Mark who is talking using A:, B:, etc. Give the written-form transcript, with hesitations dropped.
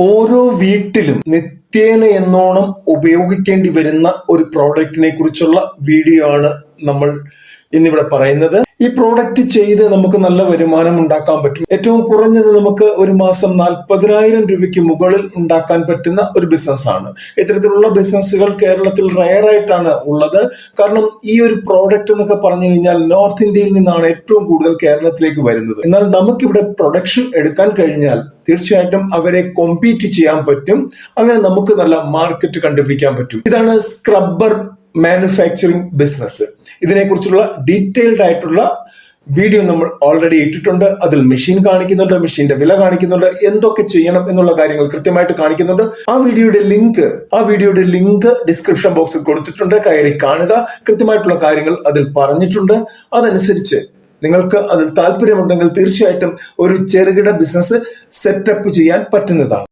A: ഓരോ വീട്ടിലും നിത്യേന എന്നോണം ഉപയോഗിക്കേണ്ടി വരുന്ന ഒരു പ്രോഡക്റ്റിനെ കുറിച്ചുള്ള വീഡിയോ ആണ് നമ്മൾ ഇന്നിവിടെ പറയുന്നത്. ഈ പ്രോഡക്റ്റ് ചെയ്ത് നമുക്ക് നല്ല വരുമാനം ഉണ്ടാക്കാൻ പറ്റും. ഏറ്റവും കുറഞ്ഞത് നമുക്ക് ഒരു മാസം 40,000 രൂപയ്ക്ക് മുകളിൽ ഉണ്ടാക്കാൻ പറ്റുന്ന ഒരു ബിസിനസ്സാണ്. ഇത്തരത്തിലുള്ള ബിസിനസ്സുകൾ കേരളത്തിൽ റയർ ആയിട്ടാണ് ഉള്ളത്. കാരണം ഈ ഒരു പ്രോഡക്റ്റ് എന്നൊക്കെ പറഞ്ഞു കഴിഞ്ഞാൽ നോർത്ത് ഇന്ത്യയിൽ നിന്നാണ് ഏറ്റവും കൂടുതൽ കേരളത്തിലേക്ക് വരുന്നത്. എന്നാൽ നമുക്കിവിടെ പ്രൊഡക്ഷൻ എടുക്കാൻ കഴിഞ്ഞാൽ തീർച്ചയായിട്ടും അവരെ കോമ്പീറ്റ് ചെയ്യാൻ പറ്റും. അങ്ങനെ നമുക്ക് നല്ല മാർക്കറ്റ് കണ്ടുപിടിക്കാൻ പറ്റും. ഇതാണ് സ്ക്രബ്ബർ മാനുഫാക്ചറിംഗ് ബിസിനസ്. ഇതിനെക്കുറിച്ചുള്ള ഡീറ്റെയിൽഡ് ആയിട്ടുള്ള വീഡിയോ നമ്മൾ ഓൾറെഡി ഇട്ടിട്ടുണ്ട്. അതിൽ മെഷീൻ കാണിക്കുന്നുണ്ട്, മെഷീന്റെ വില കാണിക്കുന്നുണ്ട്, എന്തൊക്കെ ചെയ്യണം എന്നുള്ള കാര്യങ്ങൾ കൃത്യമായിട്ട് കാണിക്കുന്നുണ്ട്. ആ വീഡിയോയുടെ ലിങ്ക് ഡിസ്ക്രിപ്ഷൻ ബോക്സിൽ കൊടുത്തിട്ടുണ്ട്. കയറി കാണുക. കൃത്യമായിട്ടുള്ള കാര്യങ്ങൾ അതിൽ പറഞ്ഞിട്ടുണ്ട്. അതനുസരിച്ച് നിങ്ങൾക്ക് അതിൽ താല്പര്യമുണ്ടെങ്കിൽ തീർച്ചയായിട്ടും ഒരു ചെറുകിട ബിസിനസ് സെറ്റപ്പ് ചെയ്യാൻ പറ്റുന്നതാണ്.